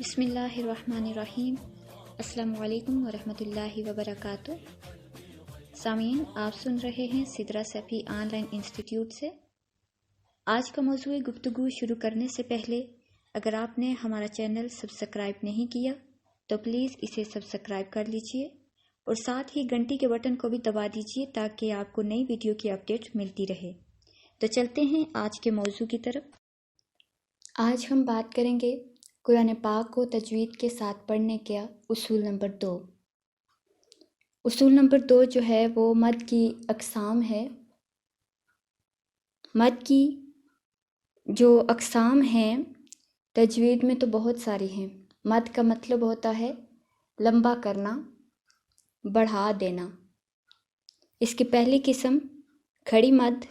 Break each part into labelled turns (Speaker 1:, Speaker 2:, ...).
Speaker 1: بسم اللہ الرحمن الرحیم۔ السلام علیکم ورحمۃ اللہ وبرکاتہ۔ سامعین، آپ سن رہے ہیں Sidra Safi on line institute سے۔ آج کا موضوع گفتگو شروع کرنے سے پہلے اگر آپ نے ہمارا چینل سبسکرائب نہیں کیا تو پلیز اسے سبسکرائب کر لیجئے اور ساتھ ہی گھنٹی کے بٹن کو بھی دبا دیجئے تاکہ آپ کو نئی ویڈیو کی اپڈیٹ ملتی رہے۔ تو چلتے ہیں آج کے موضوع کی طرف۔ آج ہم بات کریں گے قرآن پاک کو تجوید کے ساتھ پڑھنے کا اصول نمبر 2۔ اصول نمبر 2 جو ہے وہ مد کی اقسام ہے۔ مد کی جو اقسام ہیں تجوید میں تو بہت ساری ہیں۔ مد کا مطلب ہوتا ہے لمبا کرنا، بڑھا دینا۔ اس کی پہلی قسم کھڑی مد،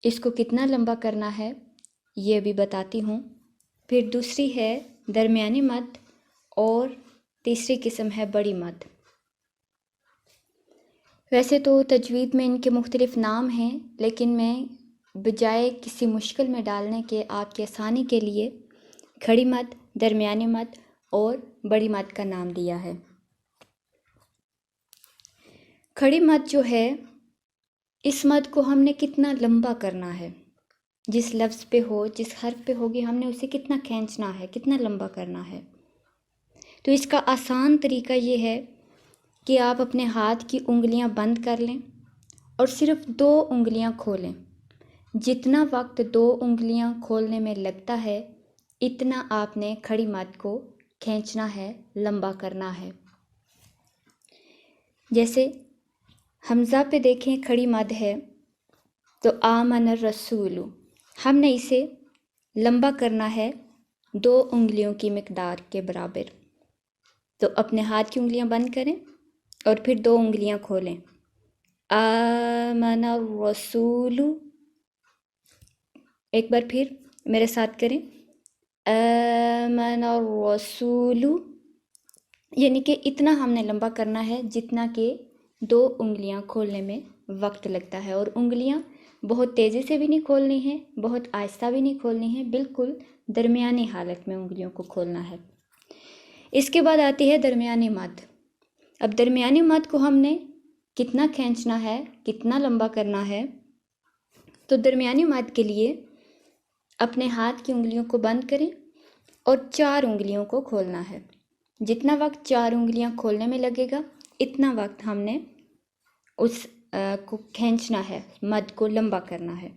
Speaker 1: اس کو کتنا لمبا کرنا ہے یہ بھی بتاتی ہوں۔ پھر دوسری ہے درمیانی مد اور تیسری قسم ہے بڑی مد۔ ویسے تو تجوید میں ان کے مختلف نام ہیں، لیکن میں بجائے کسی مشکل میں ڈالنے کے آپ کی آسانی کے لیے کھڑی مد، درمیانی مد اور بڑی مد کا نام دیا ہے۔ کھڑی مد جو ہے، اس مد کو ہم نے کتنا لمبا کرنا ہے، جس لفظ پہ ہو، جس حرف پہ ہوگی ہم نے اسے کتنا کھینچنا ہے، کتنا لمبا کرنا ہے۔ تو اس کا آسان طریقہ یہ ہے کہ آپ اپنے ہاتھ کی انگلیاں بند کر لیں اور صرف 2 انگلیاں کھولیں۔ جتنا وقت 2 انگلیاں کھولنے میں لگتا ہے اتنا آپ نے کھڑی مد کو کھینچنا ہے، لمبا کرنا ہے۔ جیسے حمزہ پہ دیکھیں کھڑی مد ہے تو آمن الرسول، ہم نے اسے لمبا کرنا ہے 2 انگلیوں کی مقدار کے برابر۔ تو اپنے ہاتھ کی انگلیاں بند کریں اور پھر 2 انگلیاں کھولیں۔ آمن الرسول، ایک بار پھر میرے ساتھ کریں، آمن الرسول، یعنی کہ اتنا ہم نے لمبا کرنا ہے جتنا کہ 2 انگلیاں کھولنے میں وقت لگتا ہے۔ اور انگلیاں بہت تیزی سے بھی نہیں کھولنی ہے، بہت آہستہ بھی نہیں کھولنی ہے، بالکل درمیانی حالت میں انگلیوں کو کھولنا ہے۔ اس کے بعد آتی ہے درمیانی مد۔ اب درمیانی مد کو ہم نے کتنا کھینچنا ہے، کتنا لمبا کرنا ہے، تو درمیانی مد کے لیے اپنے ہاتھ کی انگلیوں کو بند کریں اور 4 انگلیوں کو کھولنا ہے۔ جتنا وقت 4 انگلیاں کھولنے میں لگے گا اتنا وقت ہم نے اس کو کھینچنا ہے، مد کو لمبا کرنا ہے۔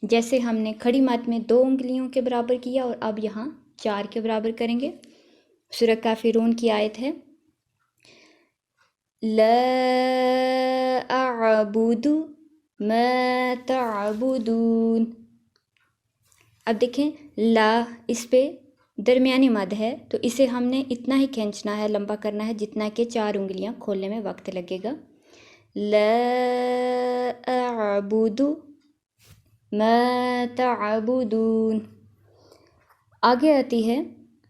Speaker 1: جیسے ہم نے کھڑی مد میں 2 انگلیوں کے برابر کیا اور اب یہاں 4 کے برابر کریں گے۔ سورہ کافرون کی آیت ہے، لا اعبد ما تعبدون۔ اب دیکھیں لا، اس پہ درمیانی مد ہے تو اسے ہم نے اتنا ہی کھینچنا ہے، لمبا کرنا ہے جتنا کہ 4 انگلیاں کھولنے میں وقت لگے گا۔ لا اعبد ما تعبدون۔ آگے آتی ہے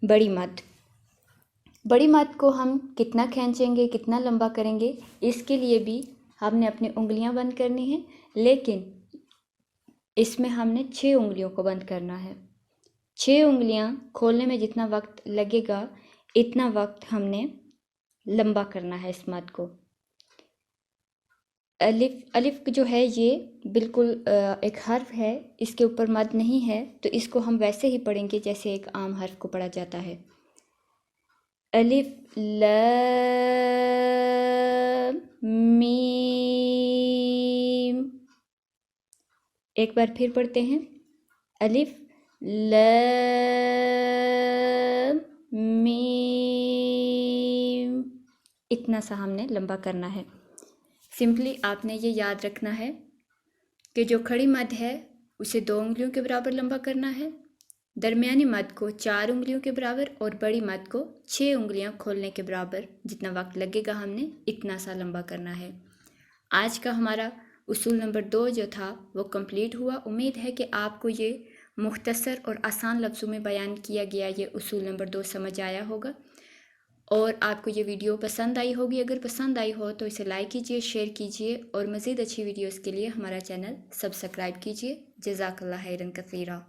Speaker 1: بڑی مد۔ بڑی مد کو ہم کتنا کھینچیں گے، کتنا لمبا کریں گے، اس کے لیے بھی ہم نے اپنی انگلیاں بند کرنی ہیں، لیکن اس میں ہم نے 6 انگلیوں کو بند کرنا ہے۔ 6 انگلیاں کھولنے میں جتنا وقت لگے گا اتنا وقت ہم نے لمبا کرنا ہے اس مد کو۔ الف جو ہے یہ بالکل ایک حرف ہے، اس کے اوپر مد نہیں ہے، تو اس کو ہم ویسے ہی پڑھیں گے جیسے ایک عام حرف کو پڑھا جاتا ہے۔ الف لام میم، ایک بار پھر پڑھتے ہیں، الف لام میم، اتنا سا ہم نے لمبا کرنا ہے۔ سمپلی آپ نے یہ یاد رکھنا ہے کہ جو کھڑی مد ہے اسے 2 انگلیوں کے برابر لمبا کرنا ہے، درمیانی مد کو 4 انگلیوں کے برابر اور بڑی مد کو 6 انگلیاں کھولنے کے برابر جتنا وقت لگے گا ہم نے اتنا سا لمبا کرنا ہے۔ آج کا ہمارا اصول نمبر 2 جو تھا وہ کمپلیٹ ہوا۔ امید ہے کہ آپ کو یہ مختصر اور آسان لفظوں میں بیان کیا گیا یہ اصول نمبر 2 سمجھ آیا ہوگا اور آپ کو یہ ویڈیو پسند آئی ہوگی۔ اگر پسند آئی ہو تو اسے لائک کیجئے، شیئر کیجئے اور مزید اچھی ویڈیوز کے لیے ہمارا چینل سبسکرائب کیجئے۔ جزاک اللہ خیرا کثیرا۔